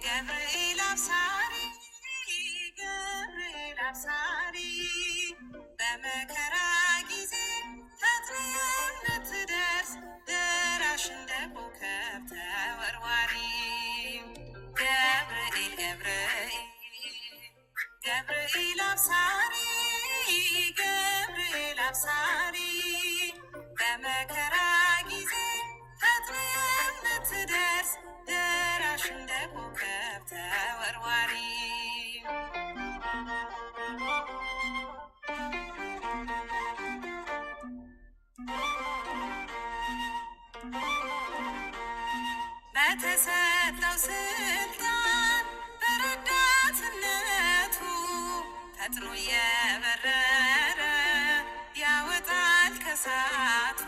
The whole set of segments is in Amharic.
ገብርኤል አብሳሪ ገብርኤል አብሳሪ በመከራ ጊዜ ፈጥኖ የምትደርስ ደራሽ እንደ ኮከብ ተወርዋሪ ገብርኤል አብሳሪ ገብርኤል አብሳሪ በመከራ ጊዜ ፈጥኖ የምትደርስ ደራሽ እንደ ኮከብ ተወርዋሪ በተሰጠው ስልጣን በረዳትነቱ ፈጥኖ የበረረ ያወጣል ከሳቱ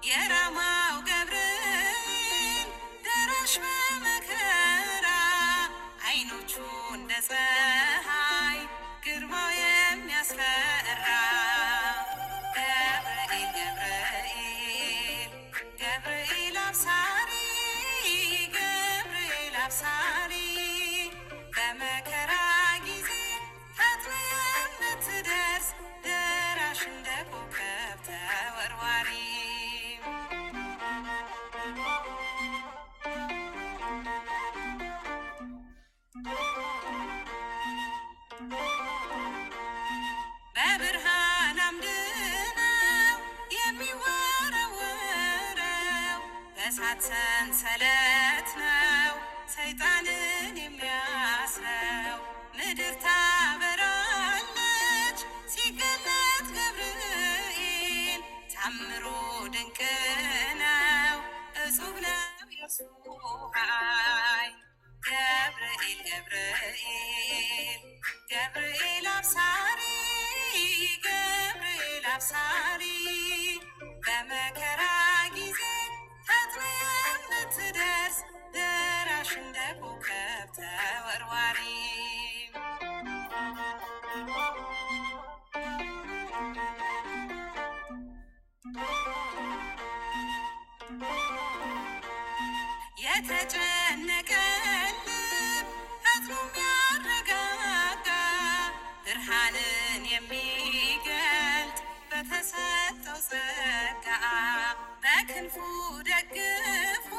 የራማው ገብርኤል ደራሽ በመከራ አይኖቹ እንደ ፀሐይ ግርማው የሚያስፈራ ገብርኤል አብሳሪ ገብርኤል አብሳሪ በመከራ ጊዜ ፈጥኖ የምትደርስ ደራሽ እንደ ኮከብ ተወርዋሪ በብርሃን አምድ ነው የሚወረወረው በእሳት ሰንሰለት ነው ሰይጣንን የሚያስረው ምድር ታበራለች ሲገለጥ ገብርኤል ታምሮ ድንቅ ነው እጹብ ነው የእርሱ ኃይል ገብርኤል አብሳሪ ገብርኤል አብሳሪ በመከራ ጊዜ ፈጥኖ የምትደርስ ደራሽ እንደ ኮከብ ተወርዋሪ የተጨነቀ ልብ ፈጥኖ የሚያረጋጋ ብርሃንን የሚገልጥ በተሰጠው ጸጋ በክንፉ ደግፎ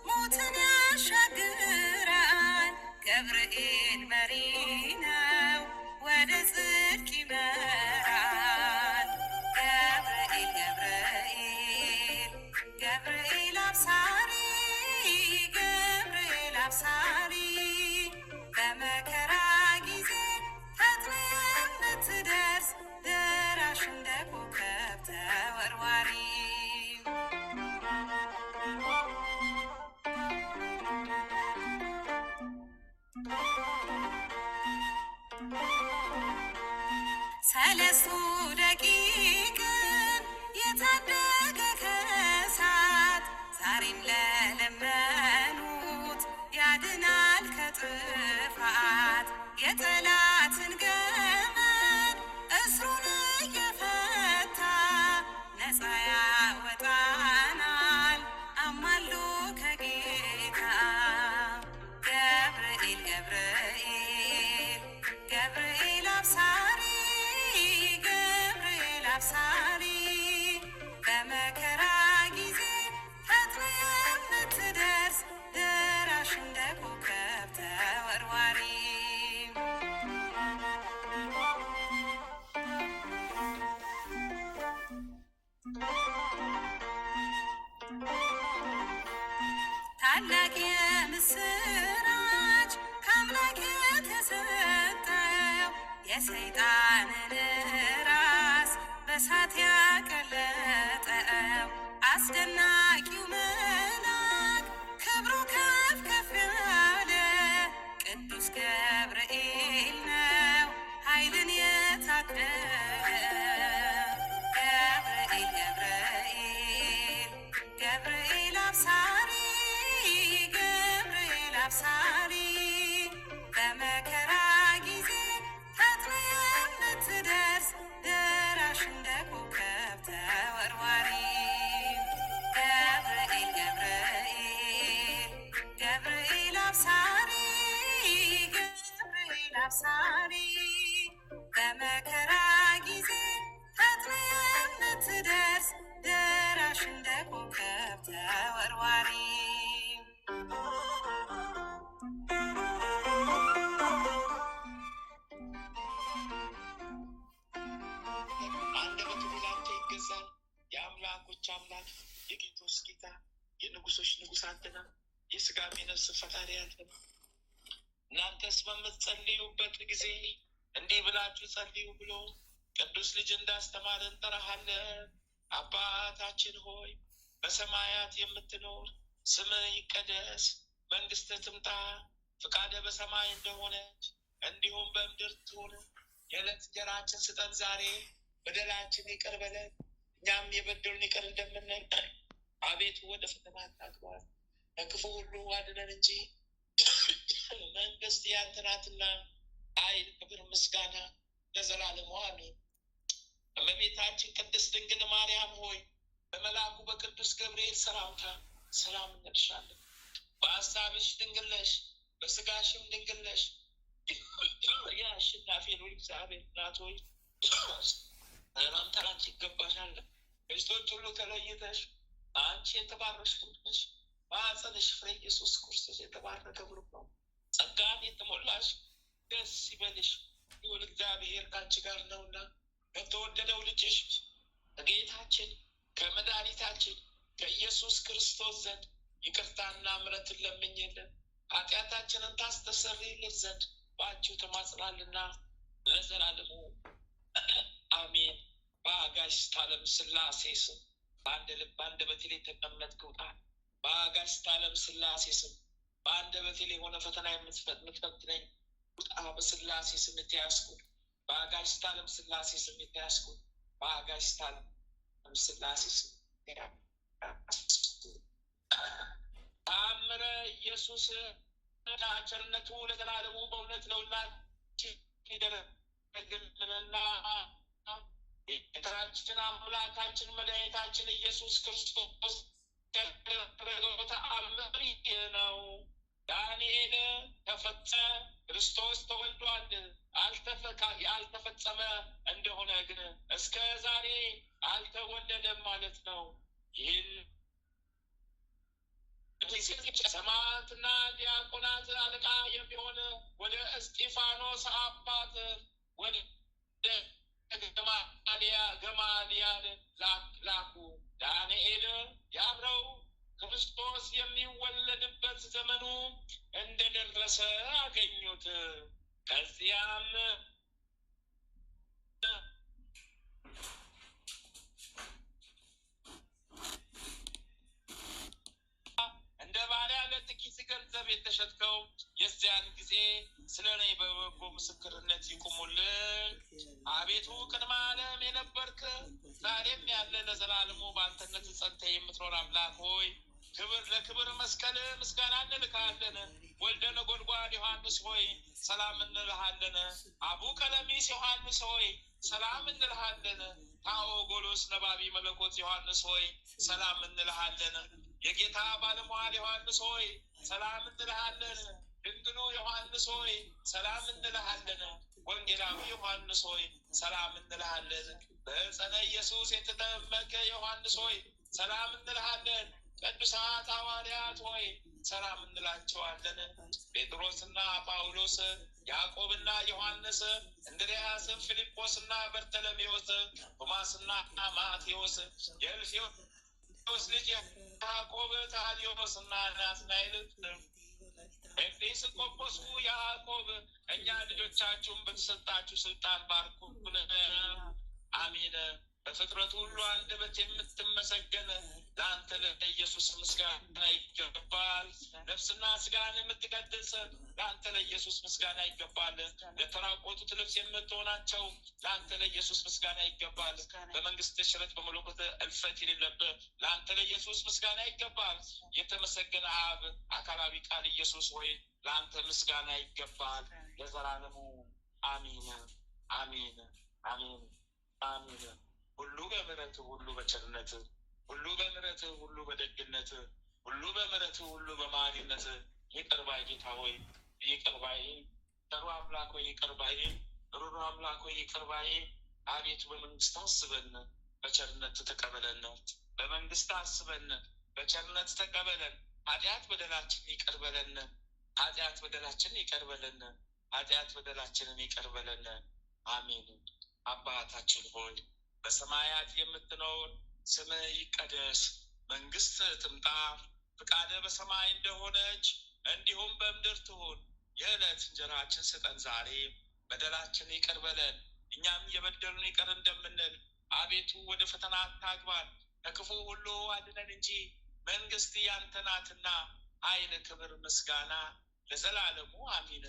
ሞትን ያሻግራል ገብርኤል መሪ ነው ወደ ጽድቅ ይመራል ገብርኤል አብሳሪ ገብርኤል አብሳሪ በመከራ ጊዜ ፈጥኖ የምትደርስ ደራሽ እንደ ኮከብ ተወርዋሪ ሰለስቱ ደቂቅን የታደገ ከእሳት ዛሬም ለለመኑት ያድናል ከጥፋት የጠላትን ገመድ እስሩን እየፈታ ነፃ ያወጣናል አማሎ ከጌታ ገብርኤል አብሳሪ ገብርኤል አብሳሪ በመከራ ጊዜ ፈጥኖ የምትደርስ ደራሽ እንደ ኮከብ ተወርዋሪ ታላቅ የምስራች ከአምላክ የተሰጠው የሰይጣንን ራስ በእሳት ያቀለጠው አስደናቂው መልአክ ክብሩ ከፍ ከፍ ያለ ቅዱስ ገብርኤል ነው ኃይልን የታደለ አብሳሪ በመከራ ጊዜ ፈጥነ የምትደርስ ደራሽ እንደ ኮከብ ተወርዋሪ ገብርኤል ገብርኤል ገብርኤል አብሳሪ ገብርኤል አብሳሪ በመከራ ጊዜ ፈጥነ የምትደርስ ደራሽ እንደ ኮከብ ተወርዋሪ አንደበቱ ላንተ ይገዛል። የአምላኮች አምላክ የጌቶች ጌታ የንጉሶች ንጉሥ አንተ ነህ። የሥጋም የነፍስ ፈጣሪ አንተ ነህ። እናንተስ በምትጸልዩበት ጊዜ እንዲህ ብላችሁ ጸልዩ ብሎ ቅዱስ ልጅ እንዳስተማረ እንጠራሃለን። አባታችን ሆይ በሰማያት የምትኖር ስምህ ይቀደስ፣ መንግሥትህ ትምጣ፣ ፍቃድህ በሰማይ እንደሆነች እንዲሁም በምድር ትሁን። የዕለት እንጀራችንን ስጠን ዛሬ፣ በደላችን ይቅር በለን እኛም የበደሉንን ይቅር እንደምንል፣ አቤቱ ወደ ፈተና አታግባን ከክፉ ሁሉ አድነን እንጂ መንግሥት ያንተ ናትና ኃይል፣ ክብር፣ ምስጋና ለዘላለሙ አሜን። እመቤታችን ቅድስት ድንግል ማርያም ሆይ በመልአኩ በቅዱስ ገብርኤል ሰላምታ ሰላም እንልሻለን። በሐሳብሽ ድንግል ነሽ፣ በሥጋሽም ድንግል ነሽ። የአሸናፊ ልዑል እግዚአብሔር እናት ሆይ ሰላምታ ላንቺ ይገባሻል። ከሴቶች ሁሉ ተለይተሽ አንቺ የተባረክሽ ነሽ፣ ማኅፀንሽ ፍሬ ኢየሱስ ክርስቶስ የተባረከ ብሩክ ነው። ጸጋን የተሞላሽ ደስ ይበልሽ፣ ልዑል እግዚአብሔር ከአንቺ ጋር ነውና ከተወደደው ልጅሽ ከጌታችን ከመድኃኒታችን ከኢየሱስ ክርስቶስ ዘንድ ይቅርታና ምሕረትን ለምኝልን ኃጢአታችንን ታስተሰርይልን ዘንድ በአንቺው ተማጽናልና ለዘላለሙ አሜን። በአጋዕዝተ ዓለም ሥላሴ ስም በአንድ አንደበቴ ላይ የተቀመጥክ ውጣ። በአጋዕዝተ ዓለም ሥላሴ ስም በአንደበቴ ላይ የሆነ ፈተና የምትፈትነኝ ውጣ። በሥላሴ ስም የተያዝኩት በአጋዕዝተ ዓለም ሥላሴ ስም የተያዝኩት በአጋዕዝተ ዓለም ሥላሴ ስም ተአምረ ኢየሱስ ቸርነቱ ለዘላለሙ በእውነት ነውና ይደረግልንና ጌታችን አምላካችን መድኃኒታችን ኢየሱስ ክርስቶስ ያደረገው ተአምር ይህ ነው። ዳንኤል ተፈጸመ፣ ክርስቶስ ተወልዷል። ያልተፈጸመ እንደሆነ ግን እስከ ዛሬ አልተወለደም ማለት ነው። ይህን ሰማዕታትና ዲያቆናት አለቃ የሚሆን ወደ እስጢፋኖስ አባት ወደ ገማልያል ላኩ። ዳንኤል ያብረው ክርስቶስ የሚወለድበት ዘመኑ እንደደረሰ አገኙት። ከዚያም እንደ ባሪያ ለጥቂት ገንዘብ የተሸጥከው የዚያን ጊዜ ስለ እኔ በበጎ ምስክርነት ይቁሙልን። አቤቱ ቅድመ ዓለም የነበርክ ዛሬም ያለ ለዘላለሙ በአንተነት ጸንተህ የምትኖር አምላክ ሆይ ክብር ለክብር መስቀል ምስጋና እንልካለን። ወልደ ነጎድጓድ ዮሐንስ ሆይ ሰላም እንልሃለን። አቡ ቀለሚስ ዮሐንስ ሆይ ሰላም እንልሃለን። ታኦጎሎስ ነባቢ መለኮት ዮሐንስ ሆይ ሰላም እንልሃለን። የጌታ ባለሟል ዮሐንስ ሆይ ሰላም እንልሃለን። ድንግሉ ዮሐንስ ሆይ ሰላም እንልሃለን። ወንጌላዊ ዮሐንስ ሆይ ሰላም እንልሃለን። በዕፀነ ኢየሱስ የተጠመቀ ዮሐንስ ሆይ ሰላም እንልሃለን። ቅዱሳት ሐዋርያት ሆይ ሰላም እንላቸዋለን። ጴጥሮስና ጳውሎስ፣ ያዕቆብና ዮሐንስ፣ እንድርያስ፣ ፊልጶስና በርተለሜዎስ፣ ቶማስና ማቴዎስ፣ የእልፍዮስ ልጅ ያዕቆብ፣ ታዲዮስና ናትናኤል፣ ኤጲስቆጶሱ ያዕቆብ እኛ ልጆቻችሁን በተሰጣችሁ ስልጣን ባርኩን። አሜን። በፍጥረቱ ሁሉ አንደበት የምትመሰገን ለአንተ ለኢየሱስ ምስጋና ይገባል። ነፍስና ስጋን የምትቀድስ ለአንተ ለኢየሱስ ምስጋና ይገባል። ለተራቆቱት ልብስ የምትሆናቸው ለአንተ ለኢየሱስ ምስጋና ይገባል። በመንግስት ሽረት በመለኮት እልፈት የሌለብህ ለአንተ ለኢየሱስ ምስጋና ይገባል። የተመሰገነ አብ አካላዊ ቃል ኢየሱስ ሆይ ለአንተ ምስጋና ይገባል ለዘላለሙ አሚን አሚን አሚን አሚን። ሁሉ በምሕረት ሁሉ በቸርነት ሁሉ በምሕረት ሁሉ በደግነት ሁሉ በምሕረት ሁሉ በማሪነት ይቅር ባይ ጌታ ሆይ ይቅር ባይ ቸሩ አምላክ ሆይ ይቅር ባይ ሩሩ አምላክ ሆይ ይቅር ባይ አቤቱ በመንግስት አስበን በቸርነት ተቀበለን። በመንግስት አስበን በቸርነት ተቀበለን። ኃጢአት በደላችን ይቅር በለን። ኃጢአት በደላችን ይቅር በለን። ኃጢአት በደላችንን ይቅር በለን። አሜን። አባታችን ሆይ በሰማያት የምትኖር ስምህ ይቀደስ፣ መንግስት ትምጣ፣ ፍቃደ በሰማይ እንደሆነች እንዲሁም በምድር ትሁን። የዕለት እንጀራችን ስጠን ዛሬ፣ በደላችን ይቅር በለን እኛም የበደሉን ይቅር እንደምንል፣ አቤቱ ወደ ፈተና አታግባን ከክፉ ሁሉ አድነን እንጂ መንግስት ያንተ ናትና ኃይል፣ ክብር፣ ምስጋና ለዘላለሙ አሚን።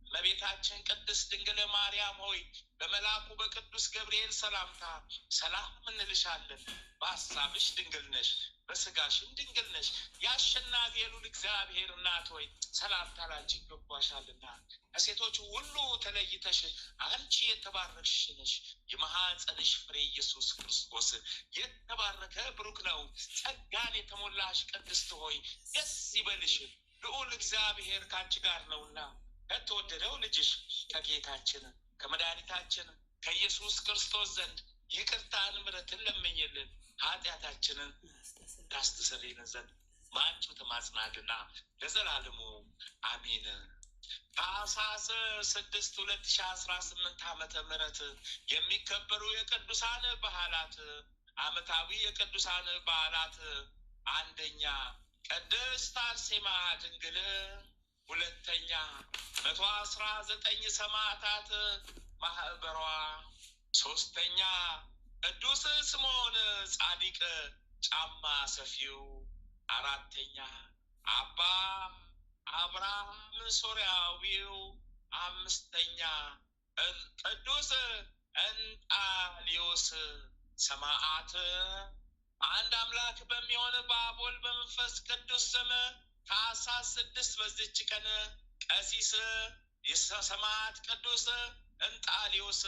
እመቤታችን ቅድስት ድንግል ማርያም ሆይ በመልአኩ በቅዱስ ገብርኤል ሰላምታ ሰላም እንልሻለን። በሐሳብሽ ድንግል ነሽ፣ በስጋሽም ድንግል ነሽ። የአሸናፊ ልዑል እግዚአብሔር እናት ሆይ ሰላምታ ላንቺ ይገባሻልና ከሴቶች ሁሉ ተለይተሽ አንቺ የተባረክሽ ነሽ። የማኅፀንሽ ፍሬ ኢየሱስ ክርስቶስ የተባረከ ብሩክ ነው። ጸጋን የተሞላሽ ቅድስት ሆይ ደስ ይበልሽ፣ ልዑል እግዚአብሔር ከአንቺ ጋር ነውና ከተወደደው ልጅሽ ከጌታችን ከመድኃኒታችን ከኢየሱስ ክርስቶስ ዘንድ ይቅርታን ምሕረትን ለምኝልን ኃጢአታችንን ታስተሰርይልን ዘንድ በአንቺ ተማጽናልና ለዘላለሙ አሚን። ታኅሳስ 6 2018 ዓመተ ምህረት የሚከበሩ የቅዱሳን በዓላት። ዓመታዊ የቅዱሳን በዓላት፣ አንደኛ ቅድስት አርሴማ ድንግል፣ ሁለተኛ 119 ሰማዕታት ማህበሯ፣ ሶስተኛ ቅዱስ ስምዖን ጻድቅ ጫማ ሰፊው፣ አራተኛ አባ አብርሃም ሶርያዊው፣ አምስተኛ ቅዱስ እንጣሊዮስ ሰማዕት። አንድ አምላክ በሚሆን በአብ ወልድ በመንፈስ ቅዱስ ስም ታኅሳስ 6 በዚች ቀን ቀሲስ የሰማዕት ቅዱስ እንጣሊዮስ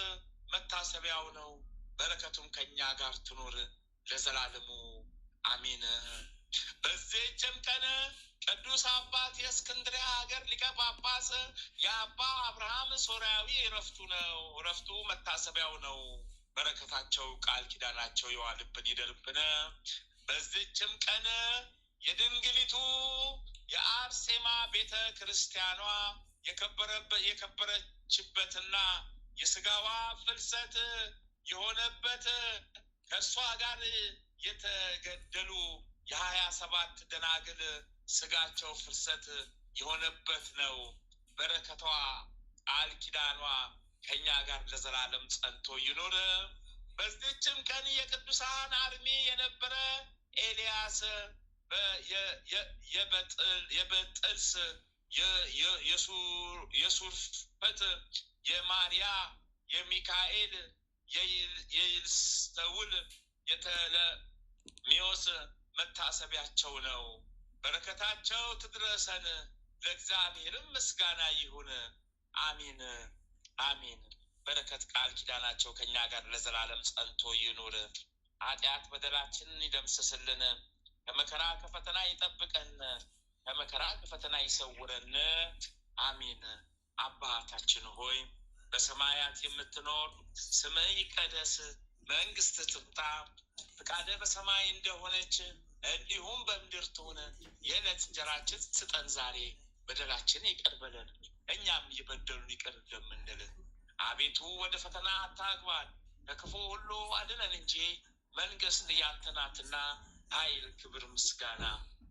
መታሰቢያው ነው። በረከቱም ከኛ ጋር ትኖር ለዘላለሙ አሚን። በዚህችም ቀን ቅዱስ አባት የእስክንድርያ ሀገር ሊቀ ጳጳስ የአባ አብርሃም ሶርያዊ እረፍቱ ነው። እረፍቱ መታሰቢያው ነው። በረከታቸው ቃል ኪዳናቸው የዋልብን ይደርብን። በዚህችም ቀን የድንግሊቱ የአርሴማ ቤተ ክርስቲያኗ የከበረችበትና የስጋዋ ፍልሰት የሆነበት ከእሷ ጋር የተገደሉ የ27 ደናግል ስጋቸው ፍልሰት የሆነበት ነው። በረከቷ ቃል ኪዳኗ ከኛ ጋር ለዘላለም ጸንቶ ይኖር። በዚህችም ቀን የቅዱሳን አርሚ የነበረ ኤልያስ የበጥልስ የሱርፈት የማርያ የሚካኤል የይልስተውል የተለሚዎስ መታሰቢያቸው ነው። በረከታቸው ትድረሰን፣ ለእግዚአብሔርም ምስጋና ይሁን። አሚን አሚን። በረከት ቃል ኪዳናቸው ከኛ ጋር ለዘላለም ጸንቶ ይኑር። ኃጢአት በደላችንን ይደምስስልን፣ ከመከራ ከፈተና ይጠብቀን፣ ከመከራ ከፈተና ይሰውረን። አሚን። አባታችን ሆይ በሰማያት የምትኖር ስምህ ይቀደስ፣ መንግስት ትምጣ፣ ፍቃደ በሰማይ እንደሆነች እንዲሁም በምድር ትሁን። የዕለት እንጀራችን ስጠን ዛሬ፣ በደላችን ይቅር በለን እኛም የበደሉን ይቅር እንደምንል። አቤቱ ወደ ፈተና አታግባን ከክፉ ሁሉ አድነን እንጂ መንግስት ያንተ ናትና ኃይል፣ ክብር፣ ምስጋና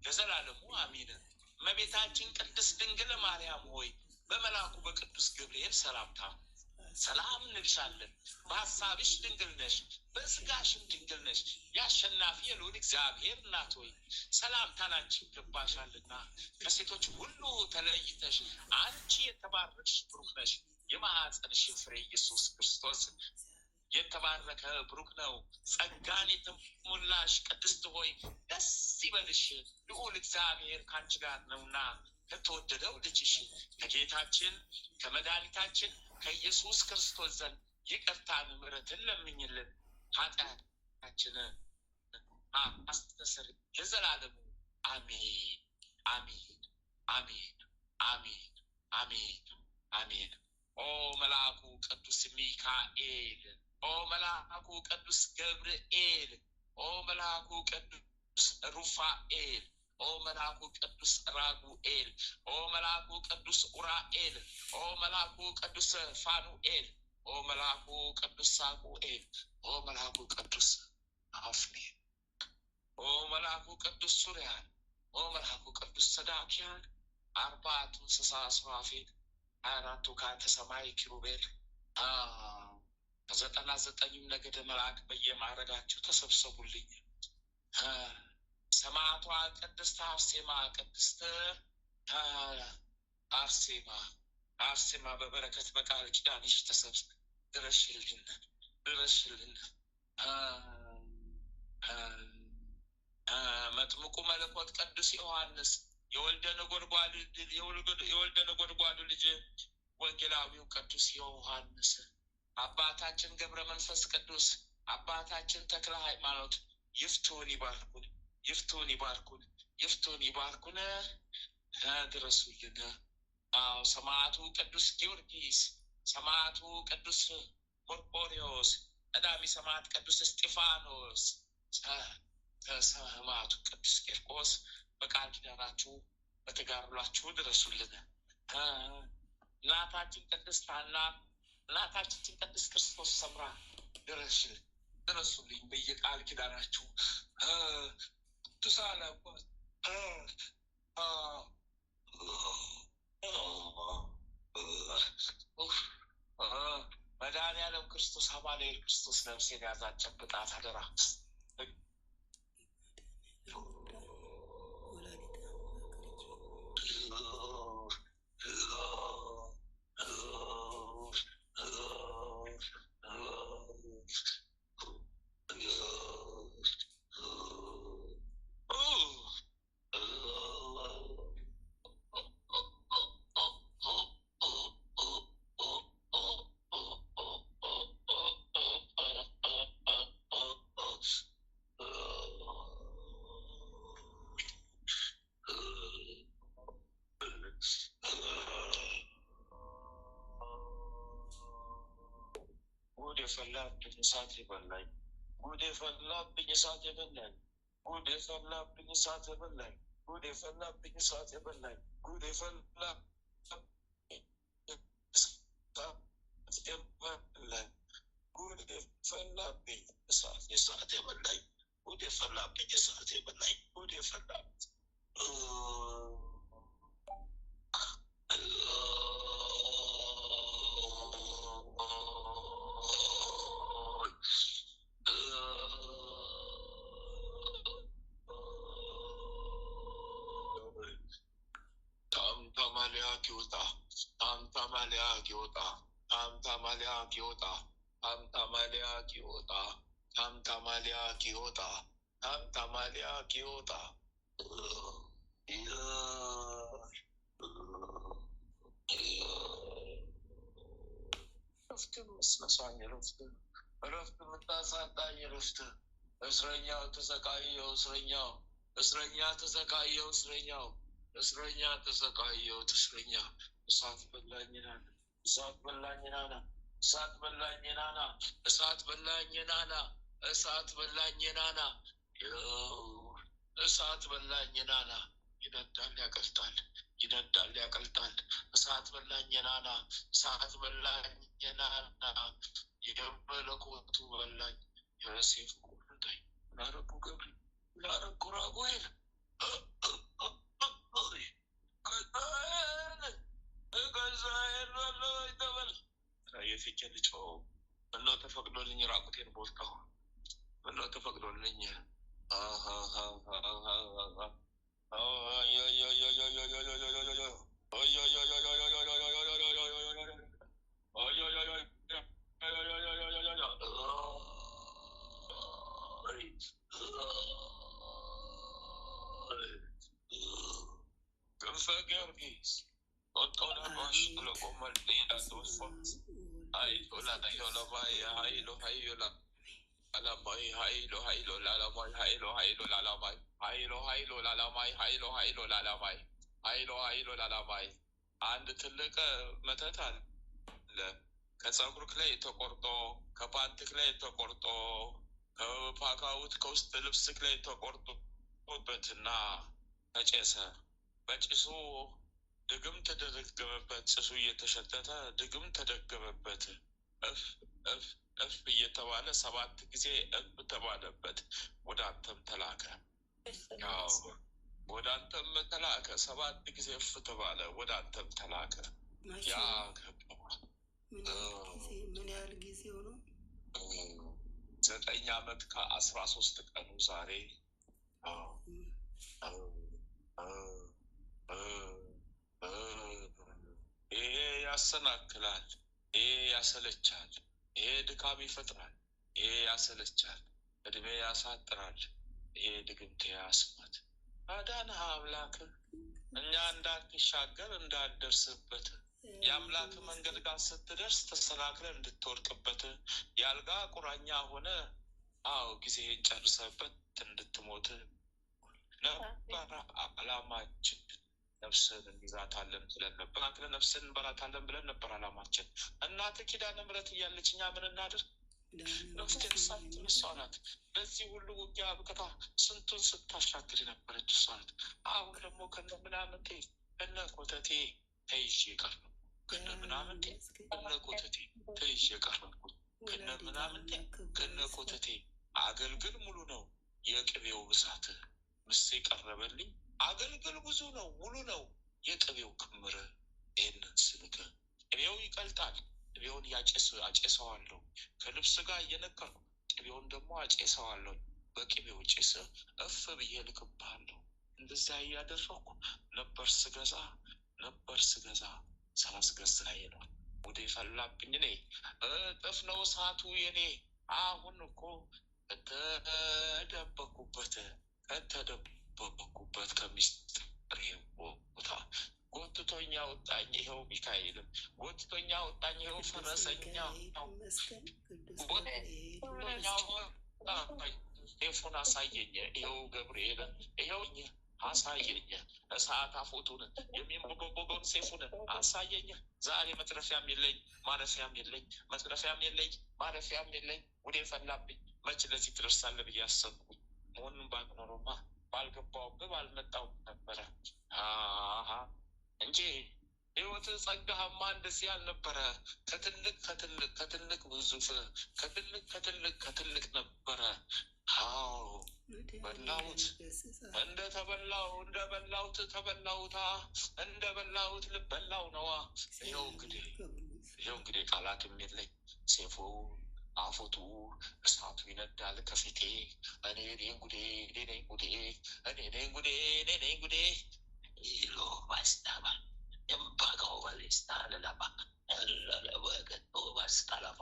ለዘላለሙ አሚን። እመቤታችን ቅድስት ድንግል ማርያም ሆይ በመልአኩ በቅዱስ ገብርኤል ሰላምታ ሰላም እንልሻለን። በሀሳብሽ ድንግል ነሽ፣ በስጋሽም ድንግል ነሽ። የአሸናፊ የልዑል እግዚአብሔር እናት ሆይ ሰላምታ ላንቺ ይገባሻልና ከሴቶች ሁሉ ተለይተሽ አንቺ የተባረክሽ ብሩክ ነሽ። የማኅፀንሽ ፍሬ ኢየሱስ ክርስቶስ የተባረከ ብሩክ ነው። ጸጋን የተሞላሽ ቅድስት ሆይ ደስ ይበልሽ፣ ልዑል እግዚአብሔር ከአንቺ ጋር ነውና ከተወደደው ልጅሽ ከጌታችን ከመድኃኒታችን ከኢየሱስ ክርስቶስ ዘንድ ይቅርታን ምሕረትን ለምኝልን፣ ኃጢአታችንን አስተስር ለዘላለሙ አሜን አሜን አሜን አሜን አሜን አሜን። ኦ መልአኩ ቅዱስ ሚካኤል፣ ኦ መልአኩ ቅዱስ ገብርኤል፣ ኦ መልአኩ ቅዱስ ሩፋኤል፣ ኦ መልአኩ ቅዱስ ራጉኤል፣ ኦ መልአኩ ቅዱስ ኡራኤል፣ ኦ መልአኩ ቅዱስ ፋኑኤል፣ ኦ መልአኩ ቅዱስ ሳሙኤል፣ ኦ መልአኩ ቅዱስ አፍኒን፣ ኦ መልአኩ ቅዱስ ሱሪያን፣ ኦ መልአኩ ቅዱስ ሰዳኪያን፣ አርባዕቱ እንስሳ ሱራፌል፣ 24ቱ ካህናተ ሰማይ ኪሩቤል፣ 99ኙም ነገደ መላእክት በየማዕረጋቸው ተሰብሰቡልኝ። ሰማዕቷ ቅድስት አርሴማ፣ ቅድስት አርሴማ በበረከት በቃል ኪዳንሽ ተሰብስብ ድረሽልን ድረሽልን። መጥምቁ መለኮት ቅዱስ ዮሐንስ የወልደ ነጎድጓዱ ልጅ ወንጌላዊው ቅዱስ ዮሐንስ፣ አባታችን ገብረ መንፈስ ቅዱስ፣ አባታችን ተክለ ሃይማኖት ይፍቱን ይባርኩን ይፍቱን ይባርኩን ይፍቱን ይባርኩን። ድረሱልን። ሰማዕቱ ቅዱስ ጊዮርጊስ፣ ሰማዕቱ ቅዱስ መርቆሬዎስ፣ ቀዳሚ ሰማዕት ቅዱስ እስጢፋኖስ፣ ሰማዕቱ ቅዱስ ቂርቆስ በቃል ኪዳናችሁ በተጋድሏችሁ ድረሱልን። እናታችን ቅድስት ሐና፣ እናታችን ቅድስት ክርስቶስ ሰምራ ድረሱልኝ በየቃል ኪዳናችሁ። ቅዱሳን አባት መድኃኒዓለም ክርስቶስ አማኑኤል ክርስቶስ ነፍሴን ያዛት ጨብጣት አደራ። የፈላብኝ እሳት የበላኝ ጉድ የፈላብኝ እሳት የበላኝ ጉድ የፈላብኝ እሳት የበላኝ ጉድ የፈላብኝ እሳት የበላኝ ጉድ የፈላብኝ ጉድ የፈላብኝ እሳት የበላኝ ጉድ የፈላብኝ እሳት የበላኝ ጉድ የፈላብኝ እረፍት የምታሳጣኝ እረፍት እስረኛው ተሰቃየው እስረኛ ተሰቃየው እስረኛ ተሰቃየው እስረኛ እሳት በላኝ ናና እሳት በላኝ ናና እሳት በላኝ ናና እሳት በላኝ ናና እሳት በላኝ ናና እሳት በላኝ ናና ይነዳል ያቀልጣል ይነዳል ያቀልጣል እሳት በላኝ ናና እሳት በላኝ ናና የመለኮቱ በላኝ የሴፍ ቁርጠኝ ላረቡ ገብሪ ላረቡ ራጉኤል ገዛ የለ ተበል ፊቼ ልጮህ ምነው ተፈቅዶልኝ ራቁቴን ቦልታሁ ምነው ተፈቅዶልኝ Giorgis, Ottona Bashula Omalina Dosfot, Aidola Yolamai, Hailo Haila, Alamai, Hailo Hailo Lalamai, Hailo Hailo Lalamai, Hailo Hailo Lalamai, Hailo Hailo Lalamai, Hailo Hailo Lalamai, and the Tilika Matatan, Kasabrukle to Porto, Kapantikle to Porto, Pakaut Coast Philipsikle to Porto, but na, Achesa. በጭሱ ድግም ተደረገመበት ጭሱ እየተሸተተ ድግም ተደገመበት እፍ እፍ እፍ እየተባለ 7 ጊዜ እፍ ተባለበት ወደ አንተም ተላከ ያው ወደ አንተም ተላከ 7 ጊዜ እፍ ተባለ ወደ አንተም ተላከ ያ ምን ያህል ጊዜ ሆኖ 9 ዓመት ከ13 ቀኑ ዛሬ ይሄ ያሰናክላል ይሄ ያሰለቻል ይሄ ድካም ይፈጥራል ይሄ ያሰለቻል እድሜ ያሳጥራል ይሄ ድግምት ያስማት አዳነህ አምላክ እኛ እንዳትሻገር እንዳትደርስበት የአምላክ መንገድ ጋር ስትደርስ ተሰናክለህ እንድትወድቅበት ያልጋ ቁራኛ ሆነ አዎ ጊዜህን ጨርሰህበት እንድትሞት ነበር አላማችን ነፍስን እንይዛታለን ብለን ነበር አንተ ነፍስን እንበላታለን ብለን ነበር አላማችን እናት ኪዳነ ምሕረት እያለች እኛ ምን እናድር ነፍስን ሳትነሳናት በዚህ ሁሉ ውጊያ ብከታ ስንቱን ስታሻግር ነበረች እሷት አሁን ደግሞ ከነ ምናምንቴ ከነ ኮተቴ ተይዤ ቀረሁ ከነ ምናምንቴ ከነ ኮተቴ ተይዤ ቀረሁ ከነ ምናምንቴ ከነ ኮተቴ አገልግል ሙሉ ነው የቅቤው ብዛት ምስ ቀረበልኝ አገልግል ብዙ ነው ሙሉ ነው የቅቤው ክምር ይሄንን ስልክ ቅቤው ይቀልጣል ቅቤውን አጨሰዋለሁ ከልብስ ጋር እየነከርኩ ቅቤውን ደግሞ አጨሰዋለሁ በቅቤው ጭስ እፍ ብዬ ልክብሃለሁ እንደዛ እያደረኩ ነበር ስገዛ ሳላስገዛ ነው ወደ ፈላብኝ እኔ እጥፍ ነው እሳቱ የኔ አሁን እኮ ከተደበኩበት ከሚስጥር ቦታ ጎትቶኛ ወጣኝ ይኸው ሚካኤልም ጎትቶኛ ወጣኝ ይኸው ፈረሰኛ ሴፉን አሳየኝ ይኸው ገብርኤል ይኸው አሳየኝ እሳት አፎቱን የሚንቦጎቦጎን ሴፉን አሳየኝ ዛሬ መትረፊያም የለኝ ማረፊያም የለኝ መትረፊያም የለኝ ማረፊያም የለኝ ወደ ፈላብኝ መች ለዚህ ትደርሳለህ ብዬ አሰብኩኝ መሆኑን ባልኖረማ ባልገባውም ባልመጣውም ነበረ እንጂ ህይወት ጸጋህማ እንደዚህ አልነበረ ከትልቅ ብዙፍ ከትልቅ ነበረ አዎ በላሁት እንደበላሁት ተበላሁታ እንደበላሁት ልበላው ነዋ ይኸው እንግዲህ ቃላትም የለኝ ሴፉ አፎቱ እሳቱ ይነዳል ከፊቴ እኔ ነኝ ጉዴ ይሎ ማስተባ የምባጋው ባሊስታን ለባ ለለበገቶ ባስታለፋ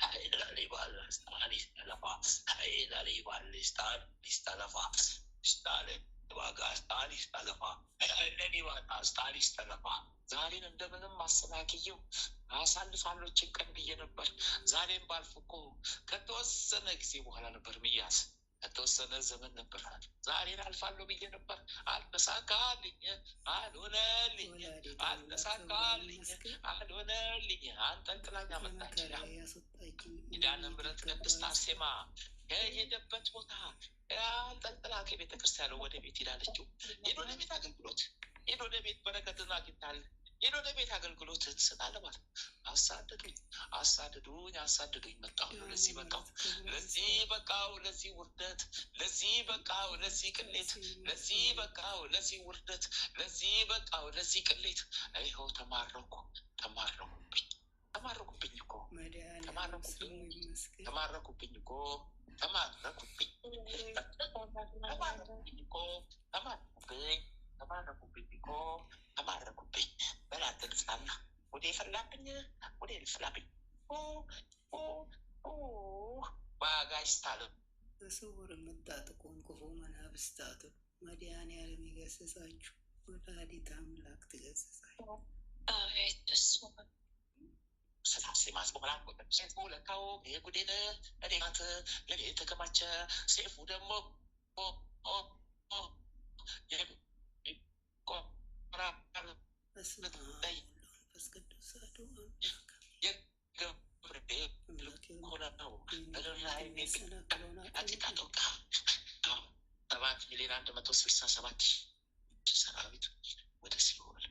አይዳሊ ባሊስታለፋ አይዳሊ ባሊስታን ሊስታለፋ ስታለ ባጋ ስታሊስታለፋ አይዳሊ ባሊስታለፋ ዛሬን እንደምንም አሰናክየው አሳልፋለሁ ጭንቀን ብዬ ነበር ዛሬም ባልፍ እኮ ከተወሰነ ጊዜ በኋላ ነበር ምያስ ከተወሰነ ዘመን ነበር ዛሬን አልፋለሁ ብዬ ነበር አልተሳካልኝ አልሆነልኝ አንጠልጥላኝ አመጣች ኪዳነ ምሕረት ቅድስት አርሴማ የሄደበት ቦታ አንጠልጥላ ከቤተክርስቲያኑ ወደ ቤት ሄዳለችው ሄዶ ለቤት አገልግሎት ሄዶ ለቤት በረከትን አግኝታል ሄዶ ለቤት አገልግሎት ትሰጣለህ ማለት አሳደዱኝ መጣሁ ለዚህ በቃው ለዚህ ውርደት ለዚህ በቃው ለዚህ ቅሌት ለዚህ በቃው ለዚህ ውርደት ለዚህ በቃው ለዚህ ቅሌት ይኸው ተማረኩብኝ ተማረኩብኝ እኮ መድኃኒዓለም ስሙ ይመስገን። ተማረኩብኝ እኮ ተማረኩብኝ እኮ ተማረኩብኝ እኮ ተማረኩብኝ። በላትን ጻና ወደ ፈላብኝ ወደ ልፍላብኝ ባጋይስታለ በስውር የምታጥቁን ክፉ መናፍስታቱ መድኃኒዓለም ይገስጻችሁ። ወላዲተ አምላክ ትገስጻችሁ። ስላሴ ማስቆላል ሴፉ ለካው የጉዴን እዴት ለኔ ተከማቸ ሴፉ ደግሞ በስመ አብ ወመንፈስ ቅዱስ አሐዱ አምላክ 7,167,000 ሰራዊት ወደ ሲኦል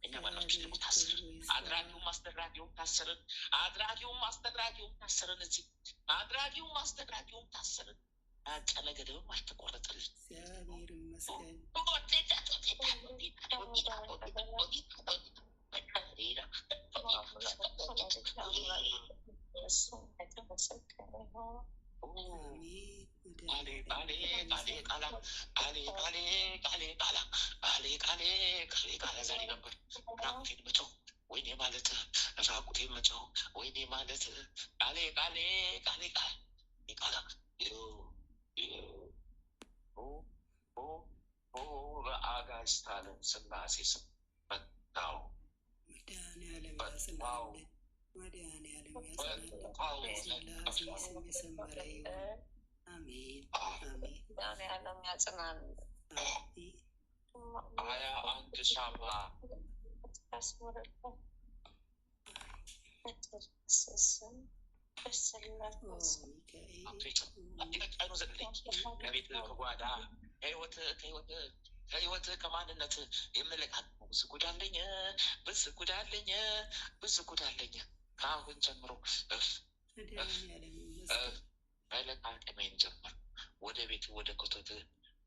እኛ ባላችሁ ደግሞ ታስርን። አድራጊውም አስደራጊውም ታስርን። አድራጊውም አስደራጊውም ታስርን። እዚህ አድራጊውም አስደራጊውም ታስርን። አጨለ ገደብም አልተቆረጠልን። እግዚአብሔር ይመስገን። ዛሬ ነበር ራቁቴን መጨው ወይኔ ማለት ራቁቴን መጨው ወይኔ ማለት ቃሌ በአጋዕዝተ ዓለም ሥላሴ ስም መታው። መድኃኒዓለም ያጽናልን። መድኃኒዓለም ያጽናልን። ሥላሴ ስም የሰመረ ይሁን። አሜን አሜን። መድኃኒዓለም ያጽናልን። 21 ሻማ ከቤት ከጓዳ ከህይወት ከማንነት የምለቃት ብዙ ጉድ አለኝ ከአሁን ጀምሮ መለቃቀሜን ጀምር ወደ ቤት ወደ ኮተት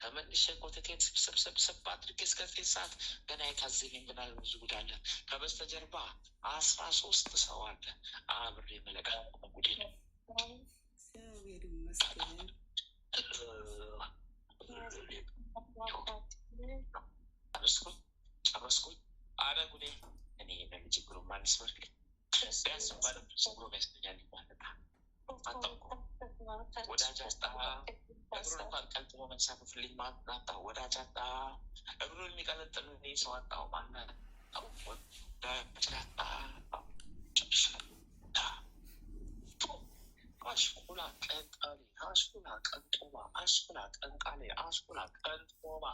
ተመልሼ ኮተቴን ስብስብ አድርጌ እስከዚህ ሰዓት ገና የታዘበኝ ብናል ብዙ ጉድ አለ። ከበስተጀርባ 13 ሰው አለ አብሬ መለቃቀም ጉዴ ነው። እግዚአብሔር ይመስገን። ጨረስኩኝ። አረ ጉዴ እኔ ለልጅ ችግሩ ማንስ በርልኝ ቢያንስ ባለ ችግሩ ያስገኛል ማለት አጣውቁ ወዳጅ አጣ እግሩን እንኳን ቀልጥሞ መንሳፈፍልኝ ማጣ ወዳጅ አጣ እግሩን የሚቀለጥል ሰው አጣው ማለት ወዳጅ አጣ አሽኩላ ቀንቃሌ አሽኩላ ቀንጦማ አሽኩላ ቀንቃሌ አሽኩላ ቀንጦማ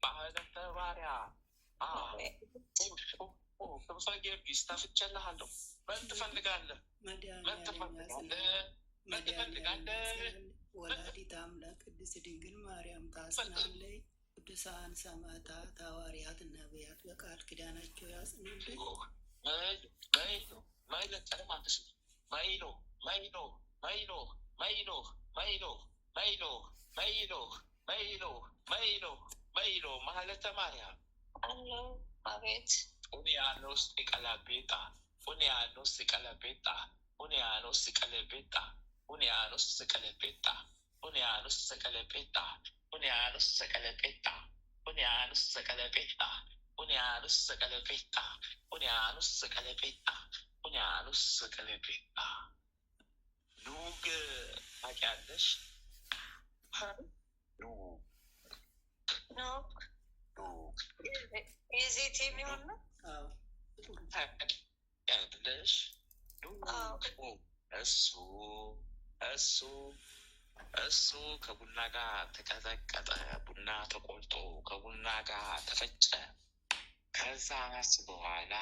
ባህለም ተባሪያ ክንፈ ጊዮርጊስ ተፍቼልሃለሁ። ምን ትፈልጋለህ? ወላዲተ አምላክ ቅድስት ድንግል ማርያም ታጽናለይ። ቅዱሳን ሰማዕታት፣ ሐዋርያት፣ ነቢያት በቃል ኪዳናቸው ያጽኑልኝ። ማህለተ ማርያም አቤት ኡኒያኖስ ቀለቤጣ ኡኒያኖስ ቀለቤጣ ኡኒያኖስ ቀለቤጣ ኡኒያኖስ ቀለቤጣ ኡኒያኖስ ቀለቤጣ ኡኒያኖስ ቀለቤጣ ኡኒያኖስ ቀለቤጣ ኡኒያኖስ ቀለቤጣ ኡኒያኖስ ቀለቤጣ ኡኒያኖስ ቀለቤጣ ኑግ ታውቂያለሽ? የዜት የሚሆን ነው ያለሽ እሱ ከቡና ጋር ተቀጠቀጠ፣ ቡና ተቆልጦ ከቡና ጋር ተፈጨ። ከዛስ በኋላ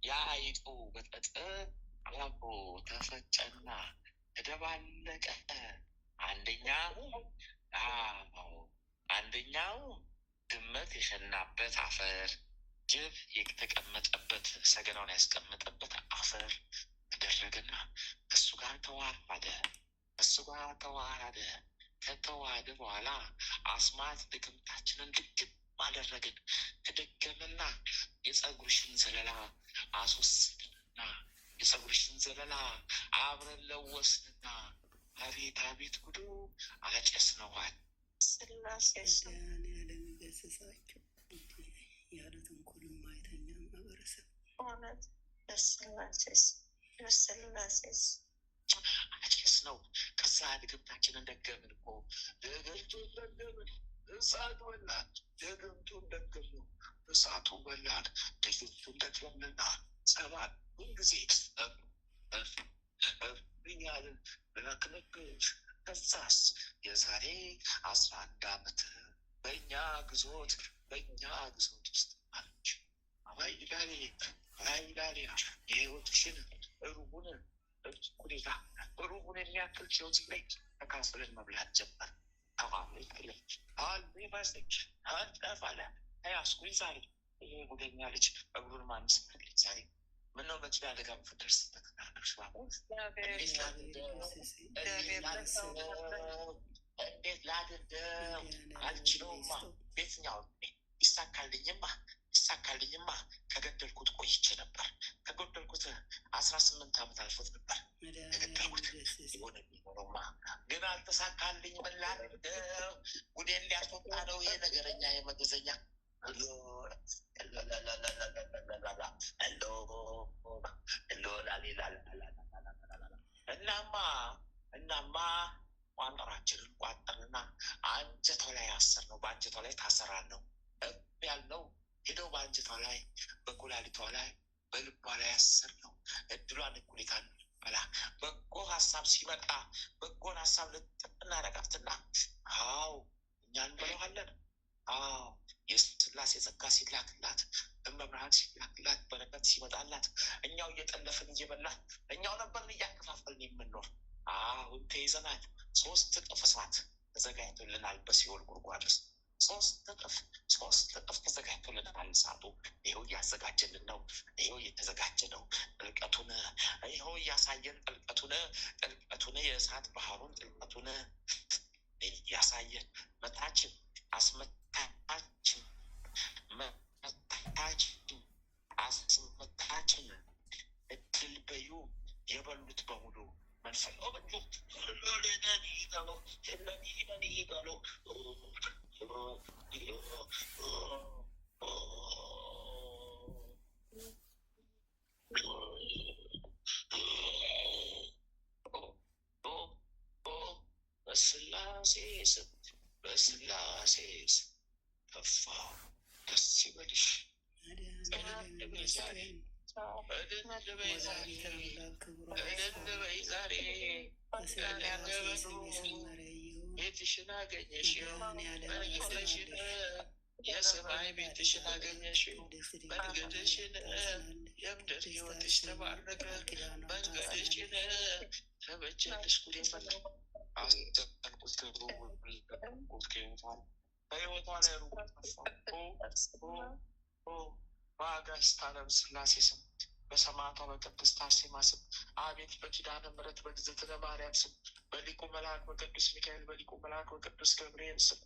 የአይጡ በጠጥ አብሮ ተፈጨና ተደባለቀ። አንደኛው ድመት የሸናበት አፈር፣ ጅብ የተቀመጠበት ሰገናውን ያስቀመጠበት አፈር ተደረገና እሱ ጋር ተዋሃደ። እሱ ጋር ተዋሃደ። ከተዋሃደ በኋላ አስማት ድግምታችንን ድግም አደረግን። ተደገመና የጸጉርሽን ዘለላ አስወስድንና የጸጉርሽን ዘለላ አብረን ለወስንና አቤት አቤት ጉዱ አጨስ ነዋል። ያለም ገስጻቸው ያሉትን ኩልም አይተኛ ማህበረሰብ አጨስ ነው። ከዛ ድግምታችንን ደገምን እኮ ድግምቱን ደገምን። እሳት በላን። ድግምቱን ደገምን። እሳቱ በላን። ድግምቱን ደገምንና ሰባት ሁልጊዜ እያልን ብለክልክች። ከዛስ የዛሬ 11 ዓመት በእኛ ግዞት ውስጥ አለች። አባይላሌ የህይወትሽን ሩቡን ሁኔታ ሩቡን የሚያክል ህይወት ላይ ተካፍለን መብላት ጀመር። አልጠፋለ ያስኩኝ ዛሬ ይሄ ጉደኛ ልጅ እግሩን ማንስፈልግ ዛሬ ምነው መኪና አደጋ ምፍደርስ ተከታተልሽ እንዴት ላድርገው? አልችለውማ። ቤትኛው ይሳካልኝማ ከገደልኩት ቆይቼ ነበር። ከገደልኩት 18 ዓመት አልፎት ነበር ከገደልኩት። ሆነ የሚሆነውማ ግን አልተሳካልኝ። ምን ላድርገው? ጉዴን ሊያስወጣ ነው ይሄ ነገረኛ የመገዘኛ እናማ ቋንጠራችንን ቋጠርንና አንጀቷ ላይ አሰር ነው። በአንጀቷ ላይ ታሰራል ነው ያልነው። ሄደው በአንጀቷ ላይ፣ በኩላሊቷ ላይ፣ በልቧ ላይ አሰር ነው። እድሏን እኩሌታ በላ በጎ ሀሳብ ሲመጣ በጎን ሀሳብ ልጥና ረጋፍትና አዎ እኛ እንበለዋለን። አዎ የስላሴ ጸጋ ሲላክላት፣ እመብርሃን ሲላክላት፣ በረከት ሲመጣላት እኛው እየጠለፍን እየበላን እኛው ነበርን እያከፋፈልን የምንኖር። አሁን ተይዘናል። 3 እጥፍ እሳት ተዘጋጅቶልናል በሲኦል ጉድጓድ ውስጥ 3 እጥፍ ተዘጋጅቶልናል። እሳቱ ይኸው እያዘጋጀልን ነው። ይኸው እየተዘጋጀ ነው። ጥልቀቱን ይኸው እያሳየን ጥልቀቱን የእሳት ባህሩን ጥልቀቱን እያሳየን መታችን አስመታችን እድል በዩ የበሉት በሙሉ መንፈሎቹ በስላሴ ስም ከፋ። ደስ ይበልሽ። ዛሬ ቤትሽን አገኘሽው፣ መንገድሽን የሰማይ ቤትሽን አገኘሽው። መንገድሽን የምድር ህይወትሽ ተባረከ። መንገድሽን ተበጀልሽ። ጉዴ ፈላ አስተልቁት በህይወቷ ላይ በአጋዕዝተ ዓለም ሥላሴ ስም በሰማዕቷ በቅድስት አርሴማ ስም አቤት በኪዳነ ምሕረት በእግዝእትነ ማርያም ስም በሊቁ መልአክ በቅዱስ ሚካኤል በሊቁ መልአክ በቅዱስ ገብርኤል ስም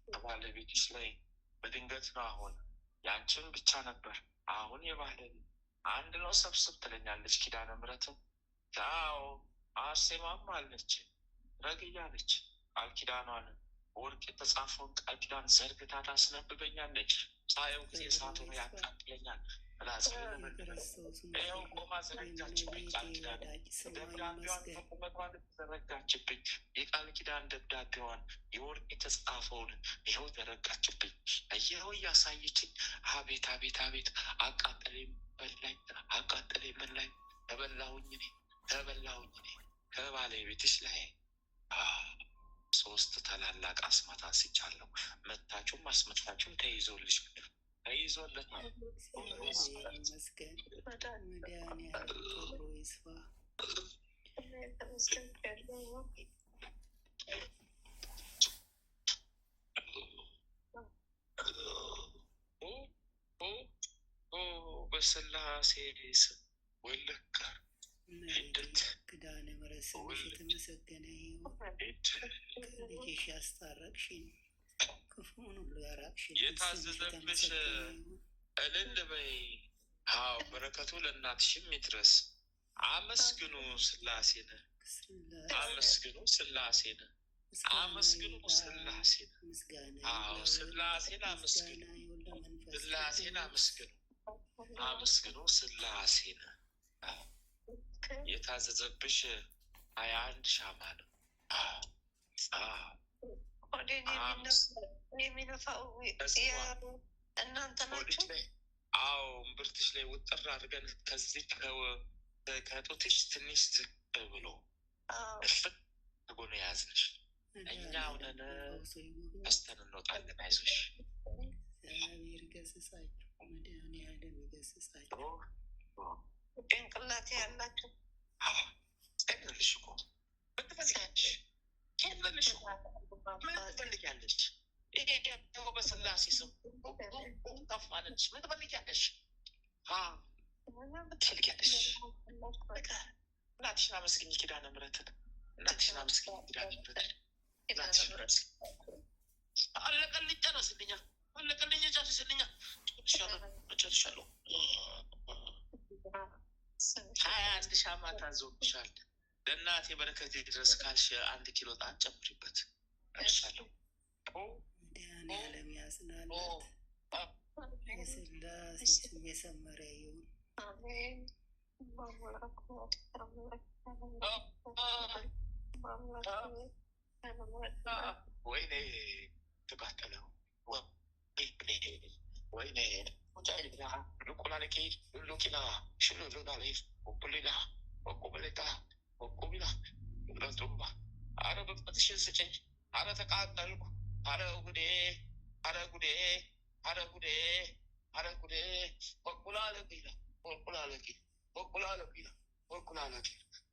ባለቤትሽ ላይ በድንገት ነው። አሁን ያንቺን ብቻ ነበር። አሁን የባህልን አንድ ነው ሰብስብ ትለኛለች ኪዳነ ምሕረትም። ያው አርሴማም አለች ረግያለች። ቃል ኪዳኗን ወርቅ የተጻፈውን ቃል ኪዳን ዘርግታ ታስነብበኛለች። ሳየው ጊዜ እሳት ሆኖ ያቃጥለኛል። ይኸው ቆማ ዘረጋችብኝ ቃል ኪዳን ደብዳቤዋን በቁመቷን ዘረጋችብኝ። የቃል ኪዳን ደብዳቤዋን የወርቅ የተጻፈውን ይኸው ዘረጋችብኝ። ይኸው እያሳየችኝ አቤት አቤት አቤት አቃጠለኝ በላኝ። ተበላሁኝ እኔ ከባለቤትሽ ላይ 3 ታላላቅ አስማት አንስቻለሁ። መታችሁም አስመታችሁም ተይዞለታል። ይመስገን መድኃኒዓለም ክብሩ ይስፋ። በስላሴ ስም ወለካ ሂደት ኪዳነ ምሕረት ስምሽ የተመሰገነ ይሁን። ከልጅሽ ያስታረቅሽን ክፉን ሁሉ ያራቅሽን የታዘዘብሽ እልል በይ። አዎ በረከቱ ለእናትሽም ይድረስ። አመስግኑ ስላሴን፣ አመስግኑ ስላሴን፣ አመስግኑ ስላሴን። አዎ ስላሴን አመስግኑ፣ ስላሴን አመስግኑ፣ አመስግኑ ስላሴን። የታዘዘብሽ 21 ሻማ ነው። እናንተ ናችሁ? አዎ እምብርትሽ ላይ ውጥር አድርገን ከዚህ ከጡትሽ ትንሽ ዝቅ ብሎ እፍት አድርጎ ነው የያዝንሽ። እኛ አሁንን ከስተን እንወጣለን። አይዞሽ እግዚአብሔር ገስጻችሁ፣ መድኃኒዓለም ይገስጻችሁ። ጭንቅላቴ ያላችሁ ጸልልሽ እኮ ምን ትፈልጊያለሽ? ጸልልሽ እኮ ምን ትፈልጊያለሽ? ይሄ ደግሞ በስላሴ ስም ጠፋንሽ። ምን ትፈልጊያለሽ? ምን ትፈልጊያለሽ? እናትሽን አመስግኝ ኪዳነ ምሕረትን፣ እናትሽን አመስግኝ ኪዳነ ምሕረትን። አለቀልኝ፣ ጨረስልኛ፣ አለቀልኝ፣ ጨርስልኛ። ጨርሻለሁ። 21 ሻማ ታዞብሻል። ለእናቴ በረከት ድረስ ካልሽ 1 ኪሎ ጣን ጨምሪበት። ጨርሻለሁ። መድኃኒዓለም ያጽናናት። የስላሴ ስም የሰመረ ይሁን። ወይኔ ተቃጠለው፣ ወይኔ ሉቁላልኬ ሉኪና ሽሉሉናሌ ቁቁሊና ቁቁብሌታ ቁቁቢና ለቱባ አረ በጥሽን ስጭኝ። አረ ተቃጠልኩ። አረ ጉዴ፣ አረ ጉዴ፣ አረ ጉዴ፣ አረ ጉዴ። ወቁላለቂና ወቁላለቂ ወቁላለቂና ወቁላለቂ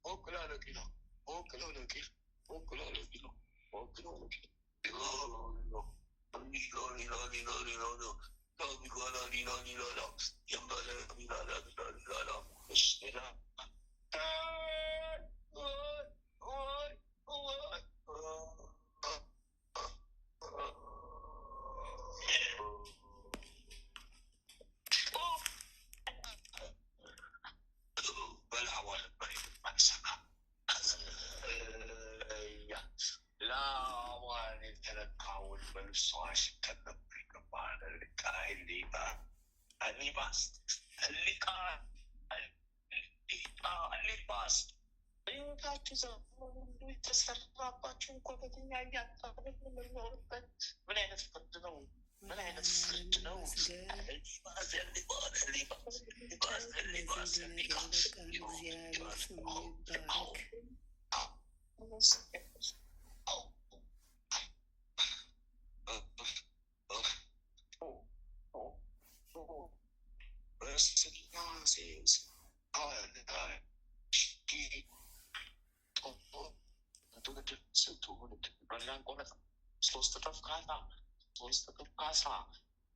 ወቁላለቂና ወቁላለቂ ወቁላለቂና ወቁላለቂ የተሰራባችሁ እኮ በኛ እያጣበት ምን አይነት ፍርድ ነው? ምን አይነት ፍርድ ነው?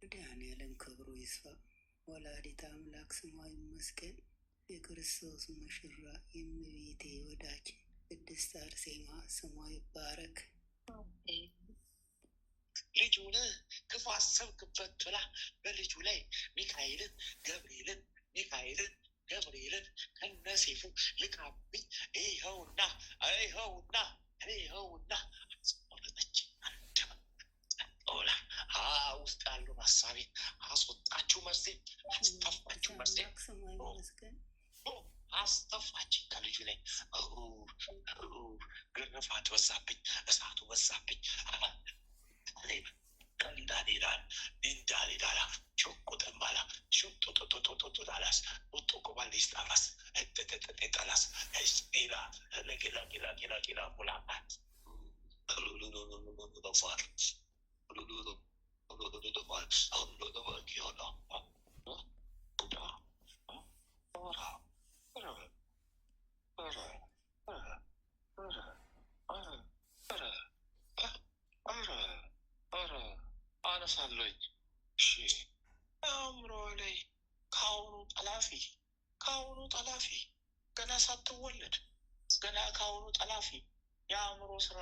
መድኃኒዓለም ክብሩ ይስፋ። ወላዲተ አምላክ ስሟ ይመስገን። የክርስቶስ ሙሽራ የእመቤቴ ወዳጅ ቅድስት አርሴማ ስሟ ይባረክ። ልጁን ክፉ አሰብክበት ብላ በልጁ ላይ ሚካኤልን ገብርኤልን ሚካኤልን ገብርኤልን ከነሴፉ ልካብኝ ይኸውና ይኸውና ይኸውና አስቆረጠች። ኦላ ውስጥ ያለውን ሀሳቤን አስወጣችሁ፣ መርሴ አስጠፋችሁ፣ መርሴ አስጠፋችኝ ከልጁ ላይ። ግርፋት በዛብኝ፣ እሳቱ በዛብኝ። እንዳሌዳል እንዳሌዳላ ሹቁጥማላ ሹጡጡጡጡጡዳላስ ጡቁባሌስ ጣላስ ጠላስ ስጤላ ለጌላጌላጌላጌላ ሙላባት አነሳለሁኝ። እሺ አእምሮ ላይ ከአሁኑ ጠላፊ ገና ሳትወለድ ገና ከአሁኑ ጠላፊ የአእምሮ ስራ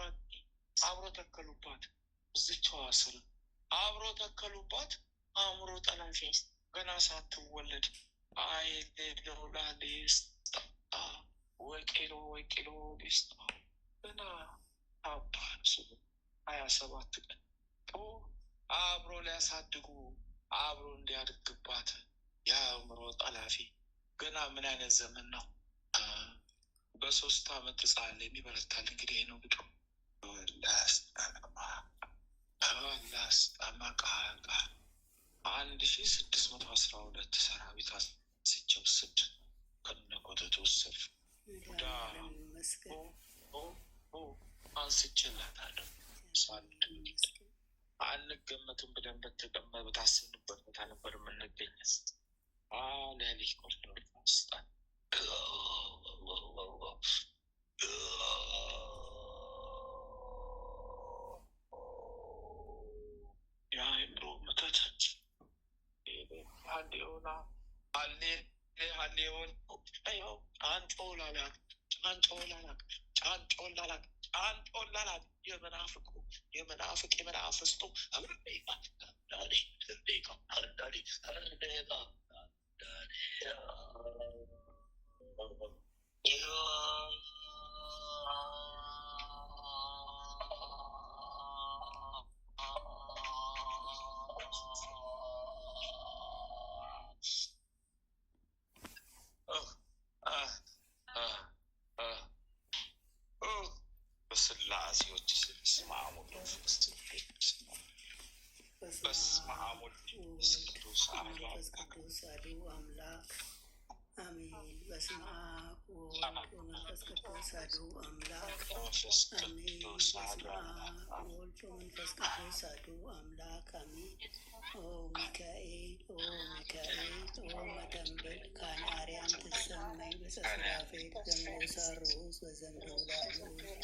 አብሮ ተከሉባት። እዝቸዋ ስር አብሮ ተከሉባት። አእምሮ ጠላፊ ገና ሳትወለድ አይሌለው ላሌስጣ ወቂሎ ሊስጣ ገና አባሱ 27 ቀን አብሮ ሊያሳድጉ አብሮ እንዲያድግባት የአእምሮ ጠላፊ ገና ምን አይነት ዘመን ነው? በ3 ዓመት ህፃን ላይ የሚበረታል። እንግዲህ ነው ግጡ ላስጠመቃቃ 1612 ሰራዊት ሲቸውስድ ከነቆተቱ ሰልፍ ዳ አንስችላታለሁ። አንገመትም ብለን በታስብንበት ቦታ ነበር የምንገኘት። ለሊት ቆርጦ ስጣን የአእምሮ መተት ሀሌሆና ሀሌሆን ጫንጮላላት የመናፍስቱ በስላሴዎች በስመ አብ ወወልድ ወመንፈስ ቅዱስ አሐዱ አምላክ አሜን። በስመ አብ ወወልድ ወመንፈስ ቅዱስ አሐዱ አምላክ አሜን። በስመ አብ ወወልድ ወመንፈስ ቅዱስ አሐዱ አምላክ አሜን። ኦ ሚካኤል ኦ መተንብል ካነ አርያም ትሰመይ በሰስራፌል ዘመውሳሩስ ወዘንበውላሉ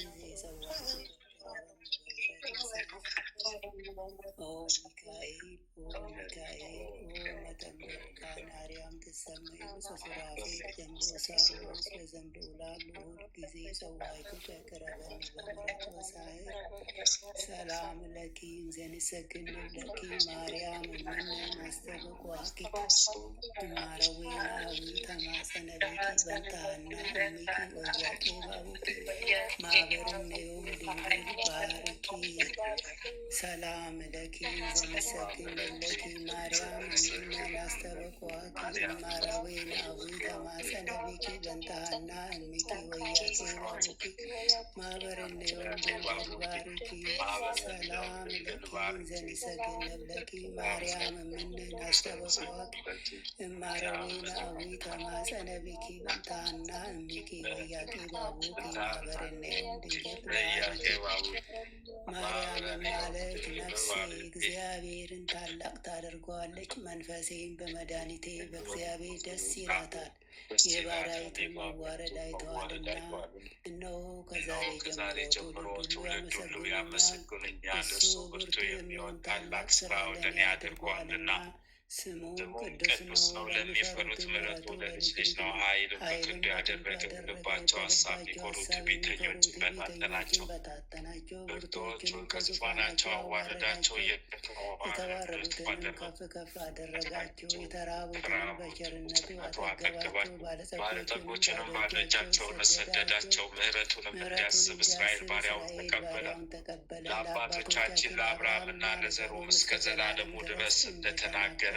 ጊዜ ሰዋሱ ኦ ሚካኤል ኦ መተንብል ካነ አርያም ትሰመይ በሰስራፌል ዘመውሳሩስ ወዘንበውላሉ ጊዜ ሰዋይቱ ተቅረበኒ በምሕረት ወሳህር ሰላም ለኪ እንዘንሰግድ ለኪ ማርያም እምነ ማስተበቋኪ ማረዌናዊ ተማጸነቤኪ በንታና እሚኪ ወያቄ ባቡኪ ማህበርኔዮም ድንግል ባርኪ ሰላም ለኪ እንዘንሰግድ ለኪ ማርያም እምነ ማስተበቋኪ ማረዌናዊ ተማጸነቤኪ በንታና እሚኪ ወያቄ ባቡኪ ማህበርኔዮም ድንግል ባርኪ ሰላም ለኪ እንዘንሰግድ ለኪ ማርያም እምነ ማስተበቋኪ እማረዌናዊ ተማጸነቤኪ በንታና እሚኪ ወያቄ ባቡኪ ማህበርኔዮም ድንግል ባርኪ ማርያም ማለት ነፍሴ እግዚአብሔርን ታላቅ ታደርገዋለች፣ መንፈሴም በመድኃኒቴ በእግዚአብሔር ደስ ይላታል። የባሪያይቱን መዋረድ አይተዋልና፣ እነሆ ከዛሬ ጀምሮ ትውልድ ሁሉ ያመሰግኑኛል። እሱ ብርቱ የሚሆን ታላቅ ስራ ወደ እኔ አድርጓልና፣ ስሙም ቅዱስ ነው። ለሚፈሩት ምሕረቱ ለልጅ ልጅ ነው። ኃይልም በክንዱ ያደረገ፣ ልባቸው ሀሳብ ቢኮሩ ትዕቢተኞችን በታተናቸው። ብርቱዎቹን ከዙፋናቸው አዋረዳቸው፣ የተዋረዱትንም ከፍ ከፍ አደረጋቸው። የተራቡትንም በቸርነቱ አጠገባቸው፣ ባለጠጎችንም ባዶ እጃቸውን ሰደዳቸው። ምሕረቱንም እንዲያስብ እስራኤል ባሪያውን ተቀበለ። ለአባቶቻችን ለአብርሃምና ለዘሩም እስከ ዘላለሙ ድረስ እንደተናገረ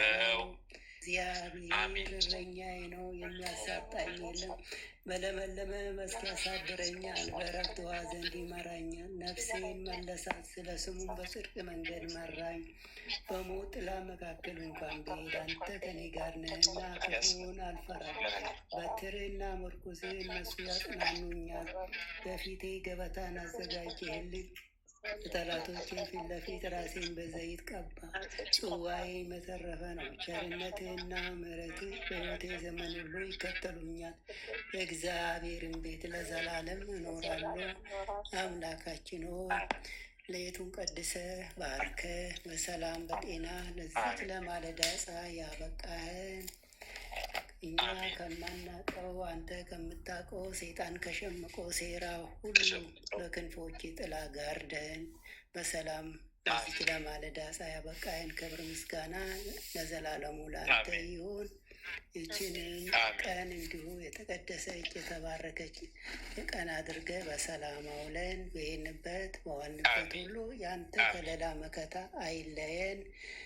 እግዚአብሔር እረኛዬ ነው፣ የሚያሳጣኝ የለም። በለመለመ መስክ ያሳድረኛል፣ በዕረፍት ውኃ ዘንድ ይመራኛል። ነፍሴን መለሳት፣ ስለ ስሙም በጽድቅ መንገድ መራኝ። በሞት ጥላ መካከል እንኳን ብሄድ አንተ ከኔ ጋር ነህና ክፉን አልፈራም። በትርህና ምርኩዝህ እነሱ ያጽናኑኛል። በፊቴ ገበታን አዘጋጀህልኝ፣ በጠላቶቼ ፊት ለፊት ራሴን በዘይት ቀባ። ጽዋዬ የተረፈ ነው። ቸርነትህና ምሕረትህ በሕይወቴ ዘመን ሁሉ ይከተሉኛል። በእግዚአብሔርን ቤት ለዘላለም እኖራለሁ። አምላካችን ሆይ ሌቱን ቀድሰ ባርከ በሰላም በጤና ለዚች ለማለዳ ፀሐይ ያበቃህን እኛ ከማናውቀው አንተ ከምታውቀው ሰይጣን ከሸምቆ ሴራ ሁሉ በክንፎች ጥላ ጋርደን በሰላም ለዚች ለማለዳ ፀሐይ ያበቃህን ክብር ምስጋና ለዘላለሙ ለአንተ ይሁን። ይችንን ቀን እንዲሁ የተቀደሰች የተባረከች ቀን አድርገ በሰላም አውለን በሄንበት በዋልንበት ሁሉ ያንተ ከለላ መከታ አይለየን።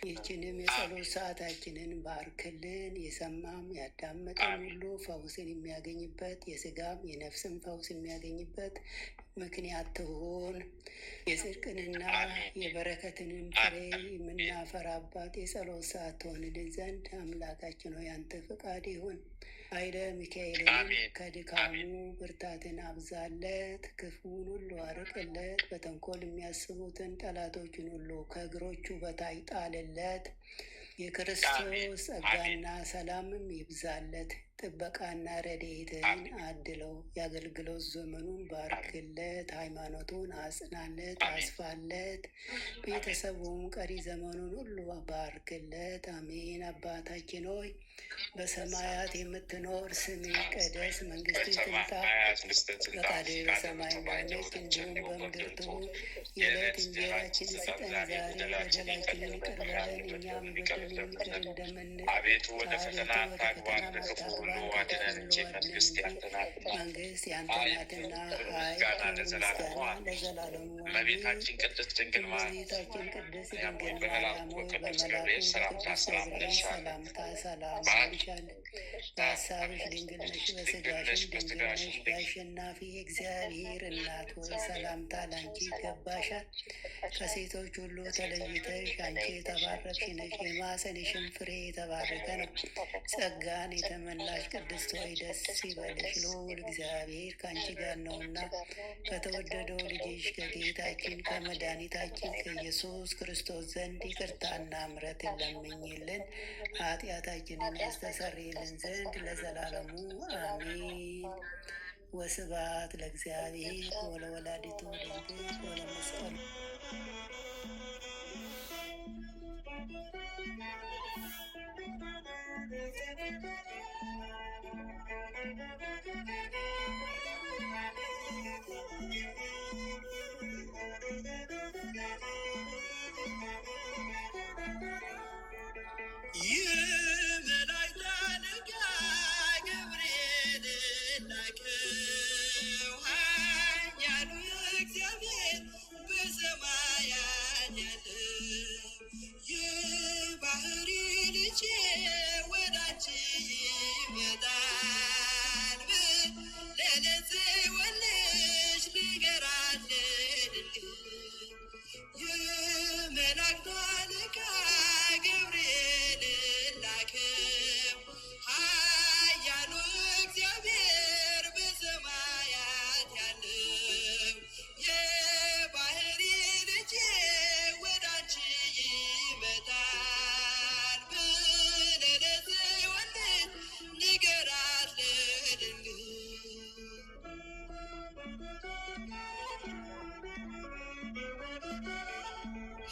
ይችንም የጸሎት ሰዓታችንን ባርክልን። የሰማም ያዳመጠን ሁሉ ፈውስን የሚያገኝበት የስጋም የነፍስም ፈውስ የሚያገኝበት ምክንያት ትሁን። የጽድቅንና የበረከትንን ፍሬ የምናፈራባት የጸሎት ሰዓት ትሆንልን ዘንድ አምላካችን ሆይ አንተ ፈቃድ ይሁን። ኃይለ ሚካኤልን ከድካሙ ብርታትን አብዛለት፣ ክፉን ሁሉ አርቅለት፣ በተንኮል የሚያስቡትን ጠላቶችን ሁሉ ከእግሮቹ በታች ጣልለት። የክርስቶስ ጸጋና ሰላምም ይብዛለት። ጥበቃና ረድኤትን አድለው። የአገልግሎት ዘመኑን ባርክለት። ሃይማኖቱን አጽናለት፣ አስፋለት። ቤተሰቡን ቀሪ ዘመኑን ሁሉ ባርክለት። አሜን። አባታችን ሆይ በሰማያት የምትኖር ስምህ ይቀደስ፣ መንግስትህ ትምጣ፣ ፈቃድህ በሰማይ እንደሆነች እንዲሁም በምድር ትሁን። የዕለት እንጀራችንን ስጠን ዛሬ፣ በደላችንን ይቅር በለን እኛም የበደሉንን ይቅር እንደምንል፣ አቤቱ ወደ ፈተና አታግባን ከክፉ ሁሉ አድነን እንጂ መንግስት ያንተ ናትና፣ መንግስት ያንተ ናትና፣ ኃይል፣ ምስጋና ለዘላለሙ። እመቤታችን ቅድስት ድንግል ማርያም ሆይ በመልአኩ በቅዱስ ገብርኤል ሰላምታ ሰላም እንልሻለን። በሀሳብሽ ድንግል ነሽ፣ በስጋሽም ድንግል ነሽ። የአሸናፊ እግዚአብሔር እናት ሆይ ሰላምታ ላንቺ ይገባሻል። ከሴቶች ሁሉ ተለይተሽ አንቺ የተባረክሽ ነሽ፣ የማኅፀንሽም ፍሬ የተባረከ ነው። ጸጋን የተመላሽ ቅድስት ሆይ ደስ ይበልሽ፣ ልዑል እግዚአብሔር ከአንቺ ጋር ነውና ከተወደደው ልጅሽ ከጌታችን ከመድኃኒታችን ከኢየሱስ ክርስቶስ ዘንድ ይቅርታና ምሕረትን ለምኝልን ኃጢአታችንን ያስተሰርይልን ዘንድ ለዘላለሙ አሜን። ወስብሐት ለእግዚአብሔር ወለወላዲቱ ድንግል ወለመስቀሉ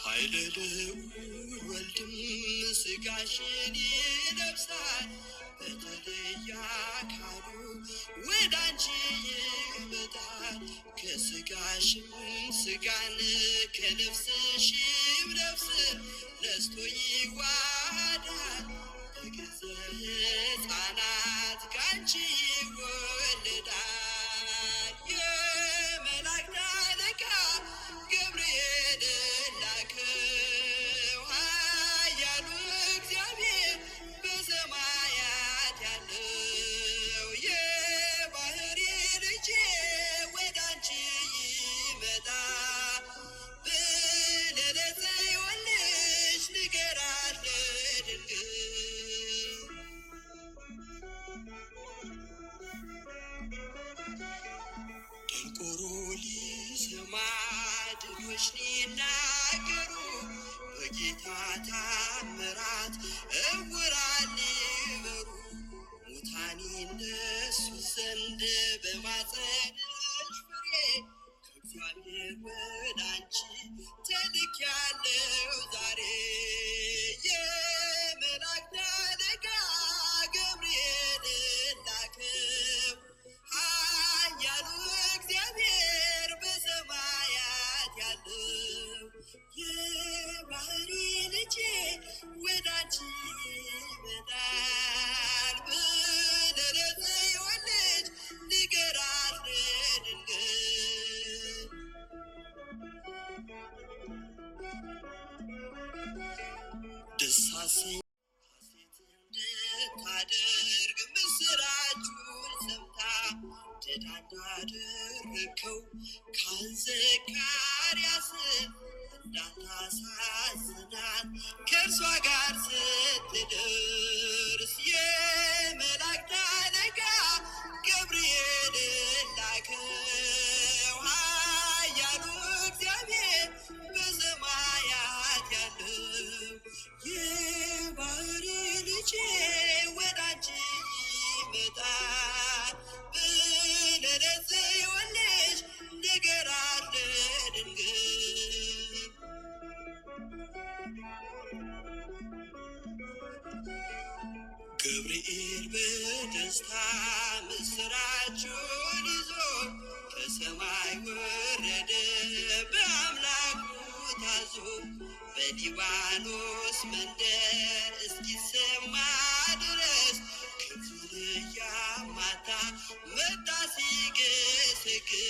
ኃይለ ልዑል ወልድም ስጋሽን ይለብሳል፣ በተለየ አካሉ ወደ አንቺ ይመጣል። ከስጋሽም ስጋን ከነፍስሽም ነፍስ ነስቶ ይዋሃዳል። በገዛ ሕፃናት ካንቺ ይወለዳል። የመላእክት አለቃ ገብርኤል ላከው፣ ኃያሉ እግዚአብሔር በሰማያት ያለው የባሕርይ ልጄ ወደ አንቺ ይመጣል ብለህ ለጽዮን ልጅ ንገራት ለድንግል። ደንቆሮ ሊሰማ ድሆች ሊናገሩ በጌታ ታምራት ዕውራን ሊበሩ ሙታን ይነሱ ዘንድ በማኅፀንሽ ፍሬ ከእግዚአብሔር ወደ አንቺ ተልኬያለሁ ዛሬ የመላእክት አለቃ ገብርኤልን ላከው ኃያሉ እግዚአብሔር በሰማያት ያለው የባህሪ ልጄ ወደ አንቺ ይመጣል ብለህ ለጽዮን ልጅ ንገራት ለድንግል ደስ አሰኝ እንድታደርግ ምስራቹን ሰምታ ድል እንዳደረከው ካህን ዘካርያስን እንዳታሳዝናት ከእርሷ ጋር ስትደርስ የመላእክት አለቃ ገብርኤልን ላከው ኃያሉ እግዚአብሔር በሰማያት ያለው የባህሪ ልጄ ወደ አንቺ ይመጣል ብለህ ለጽዮን ልጅ ንገራት ለድንግል ገብርኤል በደስታ ምስራቹን ይዞ ከሰማይ ወረደ በአምላኩ ታዞ በሊባኖስ መንደር እስኪሰማ ድረስ ክንፉን እያማታ መጣ ሲገሰግስ